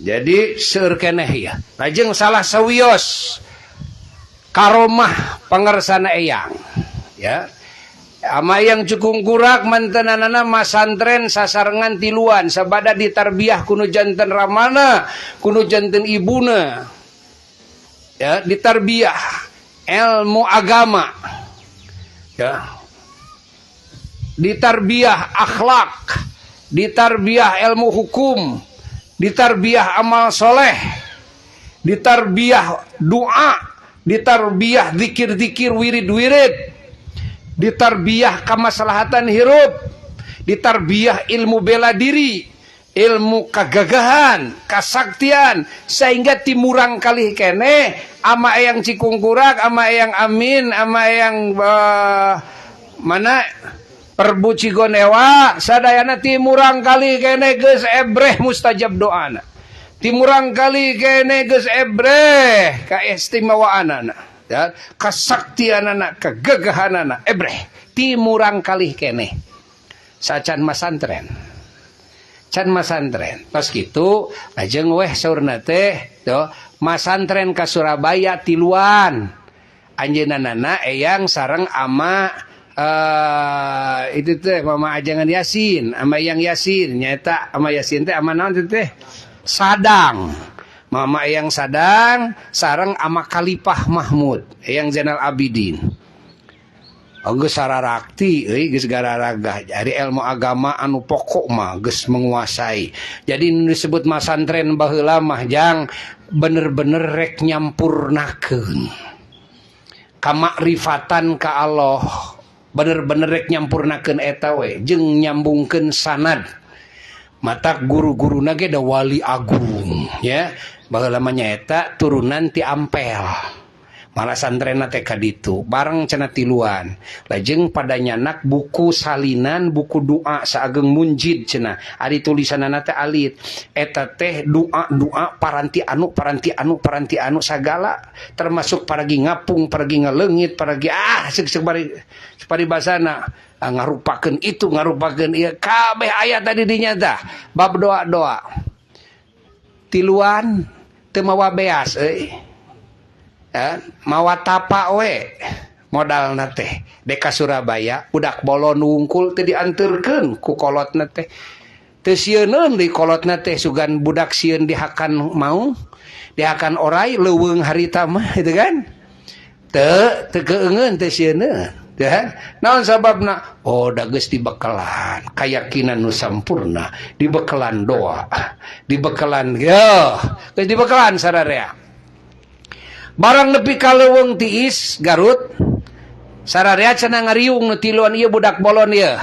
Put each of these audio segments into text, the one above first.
Jadi seueur keneh ya. Lajeng salah sawios karomah pangersana eyang ya. Ama yang cukungkurak mantenanana masantren sasarengan tiluan sabada ditarbiah kuno janten ramana kuno janten ibuna ya, ditarbiah ilmu agama ya, ditarbiah akhlak, ditarbiah ilmu hukum, ditarbiah amal soleh, ditarbiah doa, ditarbiah zikir-zikir wirid-wirid, ditarbiah kamaslahatan hirup, ditarbiah ilmu bela diri, ilmu kegagahan, kasaktian, sehingga timurang kali kene ama yang cikungkurak, ama yang amin, ama yang mana perbu cigonewa sadayana timurang kali kene geus ebreh mustajab doana, timurang kali kene geus ebreh kaistimewaanana ya, kasaktianana, kegagahanana ebreh timurang kali kene sacan masantren. Can masantren pas gitu lajeng weh saurna teh tuh masantren ka Surabaya tiluan anjeunna eyang sareng ama itu teh mama ajangan Yasin ama eyang Yasin nyata ama Yasin teh ama naon teh Sadang. Mama eyang Sadang sareng ama Khalifah Mahmud eyang Zainal Abidin. Geus sararakti euy geus gararaga ari ilmu agama anu pokok mah geus menguasai. Jadi disebut masantren baheula mah jang bener-bener rek nyampurnakeun kamakrifatan ka Allah, bener-bener rek nyampurnakeun eta we jeung nyambungkeun sanad. Mata guru-guruna ge da wali agung ya. Baheula mah nyaeta turunan ti Ampel. Malah santrena teh kaditu bareng cenah tiluan lajeng pada nyanak buku salinan buku doa saageng munjid cenah ari tulisanana teh alit eta teh doa paranti anu sagala termasuk paragi ngapung paragi ngaleungit paragi separi basana ngarupakeun itu ngarupakeun ieu kabeh aya tadi dinya tah bab doa-doa tiluan teu mawa beas euy. Ya, mawa tapa we modalna teh deka Surabaya budak bolon wungkul teh dianterkeun ku kolotna teh teu sieunneun di kolotna teh sugan budak sieun dihakan mau dihakan orai leuweung harita mah itu kan teu keungeun teu sieunneun ya naon sababna da geus dibekelan keyakinan nu sampurna dibekelan doa dibekelan geus dibekelan sararea. Barang nepi ka leuweung tiis Garut sararea cenah ngariung nu tiluan ieu budak bolon ieu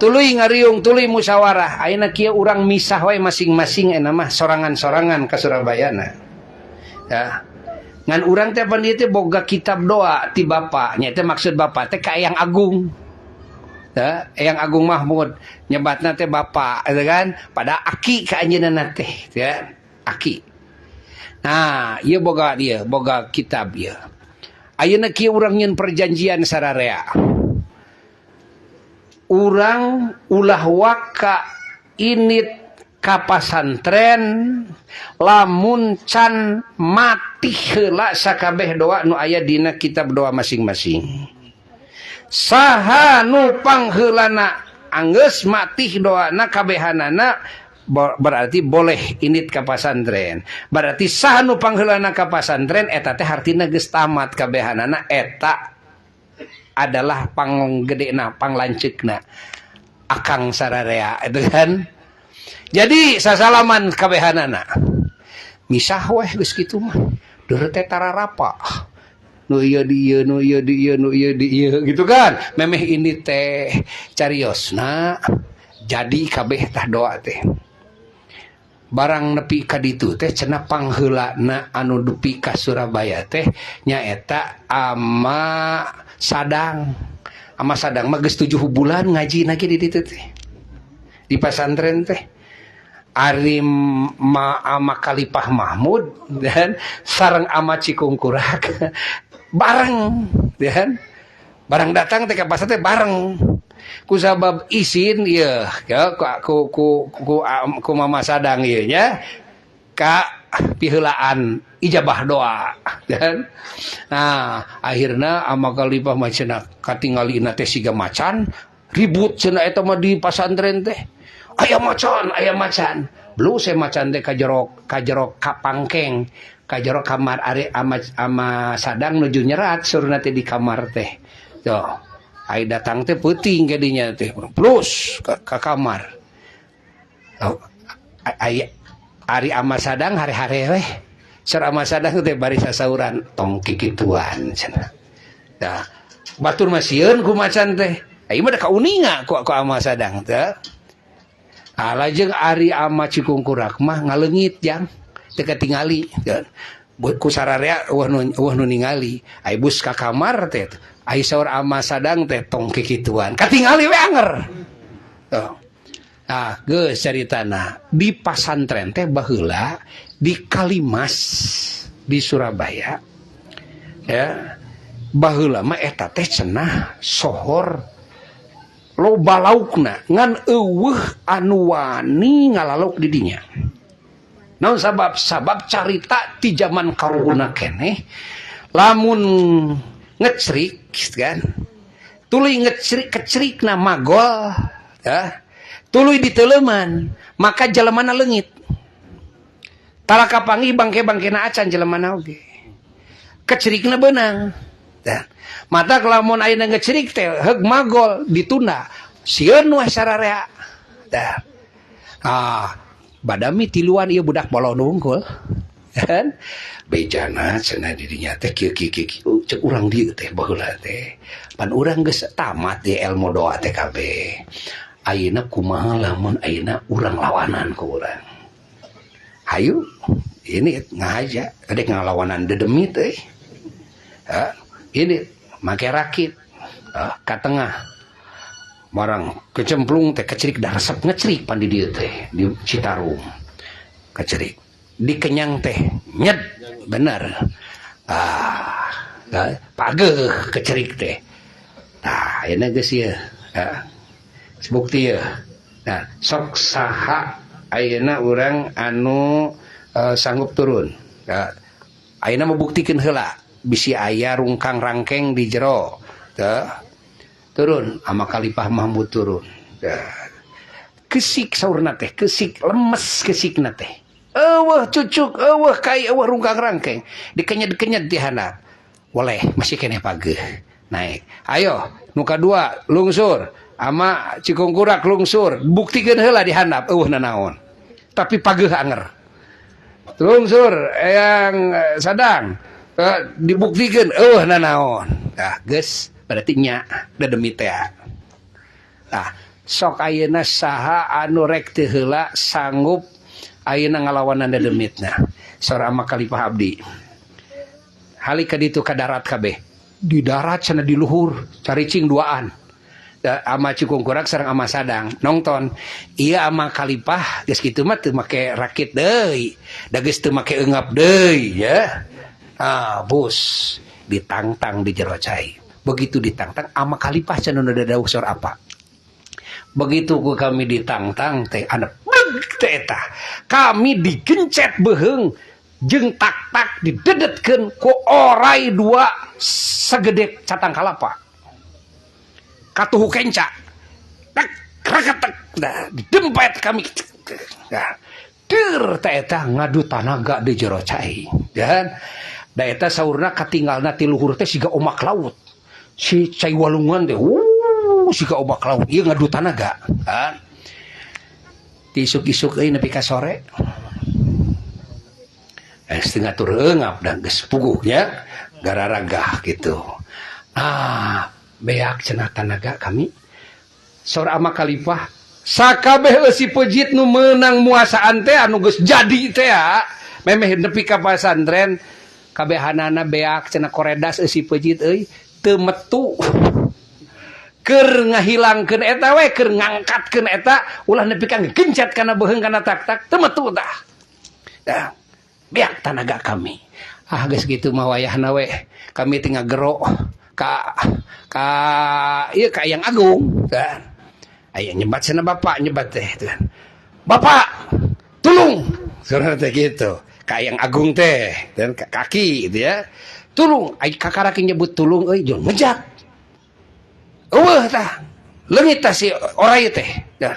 tuluy ngariung tuluy musyawarah ayeuna kieu urang misah wae masing-masing eta mah sorangan-sorangan ka Surabayana ya ngan urang teh pan ieu teh boga kitab doa ti bapa nya teh maksud bapa teh ka Eyang Agung ya Eyang Agung Mahmud nyebatna teh bapa eta kan pada aki ka anjeunna teh ya aki. Nah, ieu boga kitab ieu. Ayeuna kieu urang nyeun perjanjian sararea. Urang ulah waka init ka pasantren lamun can mati heula sakabeh doa nu aya dina kitab doa masing-masing. Saha nu pangheulana anggeus mati doana kabehanana berarti boleh init ka pasantren. Berarti saha nu pangheulana ka pasantren eta teh hartina geus tamat kabehanana eta adalah panggedena panglanceukna akang sararea itu kan. Jadi sasalaman kabehanana misah weh geus kitu mah deureut teh tararapa nu ieu di ieu nu ieu di ieu nu ieu di ieu gitu kan memeh ini teh cariosna jadi kabeh tah doa teh. Barang nepi ka ditu teh cenah pangheulana anu dupi ka Surabaya teh nyaeta ama Sadang. Ama Sadang mah geus 7 bulan ngaji lagi di ditu teh. Di pasantren teh. Ari ama Khalifah Mahmud dan sareng ama Cikungkurak bareng dan barang datang teh ka pasar teh bareng. kusabab isin ya ku mama sadang ieu nya ka piheulaan ijabah doa kan. Nah akhirna ama kalipah macana katinggalina teh siga macan ribut cenah eta mah di pasantren teh aya macan belum saya macan teh kajero kapangkeng kajero kamar ari ama sadang nuju nyerat suruh teh di kamar teh tuh ai datang teh peuting gadinya teh plus ke kamar ari ama sadang hari-hari weh sur ama sadang teh bari sasauran tong kikituan cenah dah batur masieun ku macan teh ieu mah da kauninga ku ama sadang teh lajeng ari ama cikungkurak mah ngaleungit jang teu katingali ku sararea eueuh nu ningali ai bus ka kamar teh ai saur ama sadang teh tong kikituan katingali we anger tuh. Nah, geus caritana di pasantren teh baheula di Kalimas di Surabaya ya baheula mah eta teh cenah sohor loba laukna ngan eueuh anu wani ngalauk di dinya. Naon sabab carita ti zaman karuhuna keneh lamun ngecrik kan tuluy ngecrik kecrikna magol ya tuluy diteuleman maka jelemana leungit tara kapangi bangke-bangkena acan jelemana oge kecrikna beunang tah mata lamun ayeuna ngecrik teh heug magol ditunda sieun we sararea tah badami tiluan ieu budak bolon unggul kan bejana cenah di dinya teh kieu cek urang dieu teh baheula teh pan urang geus tamat di ilmu doa teh kabeh ayeuna kumaha lamun ayeuna urang lawanan ku urang hayu ini ngahaja adek ngalawanan dedemit euy ini make rakit ka tengah marang kecemplung teh kecerik da resep ngecerik pan di dieu teh di Citarum kecerik dikenyang teh nyet bener pageuh kecerik teh tah ayeuna geus ieu bukti ya. Nah, sok saha ayeuna urang anu sanggup turun. Ayeuna membuktikan heula bisi aya rungkang rangkeng di jero. Turun ama Kalipah Mahmud turun. Kesik saurna teh, kesik lemes kesikna teh. Eueuh cucuk, eueuh kai, eueuh rungkang rangkeng. Dikenyet-kenyet di handap. Boleh, masih keneh pageuh. Naik. Ayo, nu kadua lungsur. Ama cikungkurak lungsur buktikeun heula di handap eueuh nanaon tapi pageuh anger lungsur yang sadang dibuktikeun eueuh nanaon tah geus berarti nya dedemi teh tah sok ayeuna saha anu rek teu heula sanggup ayeuna ngalawanan dedemitna saur ama Kalipah abdi halika ditu ka darat kabeh di darat cenah di luhur caricing duaan ama cikungkurak sareng ama sadang nongton iya ama Kalipah geus kitu mah teu make rakit deui da geus teu make eungap deui ya bus ditangtang di jero cai begitu ditangtang ama Kalipah cenah nu dadauh sor apa begitu ku kami ditangtang teh andep teh eta kami digencet beheung jeung tak-tak didedetkeun ku orai dua sagede catang kalapa katuhu kenca tak raketek dah didempet kami dah tir teh eta ngadu tanaga di jero cai dan da eta saurna katinggalna ti luhur teh siga omak laut si cai walungan teh siga omak laut ieu ngadu tanaga kan ti isuk-isuk euy nepi ka sore setengah tur eungap dan geus puguh nya gararagah gitu beak cenah tanaga kami saur ama Kalipah sakabeh eusi pejit nu meunang muasaan teh anu geus jadi teh memeh nepi ka pasantren kabehanana beak cenah koredas eusi pejit euy teu metu keur ngahilangkeun eta we keur ngangkatkeun eta ulah nepi ka gencet kana beheung kana tak-tak teu metu tah beak tanaga kami geus kitu mah wayahna we kami tinggal gero ka yang agung kan. Aya nyebat sana bapak nyebat teh kan. Bapak, tulung. Soalnya teh gitu. Ka yang agung teh dan kaki gitu ya. Tulung, ai kakaraki nyebut tulung euy jeung ngejak. Eueuh tah. Leungit tah si orai teh. Ya.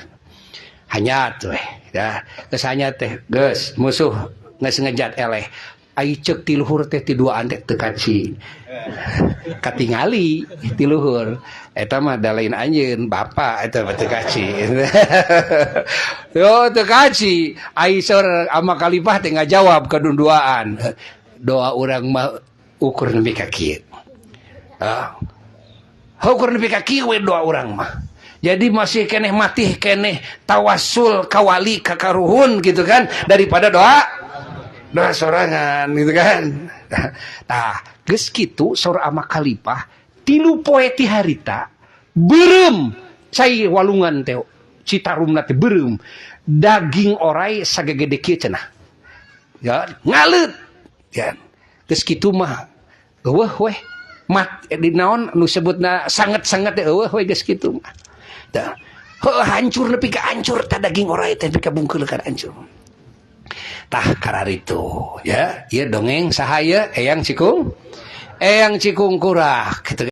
Hanya tuh ya. Geus hanya teh, geus musuh geus ngejat eleh. Ai ceuk ti luhur teh ti duaan teh teu kaci. Katingali ti luhur. Eta mah da lain anjeun bapak eta mah teu kaci. Yo teu kaci. Ai seur ama kalipah teh ngajawab ka dunduaan. Doa urang mah ukur nepi ka kieu. Ukur nepi ka kieu we doa urang mah. Jadi masih keneh matih keneh tawasul kawali ka karuhun gitu kan daripada doa sorangan gitu kan. Tah geus kitu saur ama kalipah 3 poe ti harita beureum cai walungan teh Citarumna teh beureum daging orai sagegede kieu cenah. Ya ngaleut ya. Geus kitu mah eueuh weh mat di naon nu sebutna sanget-sanget teh eueuh we geus kitu mah. Tah hancur nepi ka hancur tah daging orai teh nepi ka bungkul ka hancur. Tah kararitu ya, ieu dongeng saha ieu Eyang Cikung? Eyang Cikung Kurah kitu.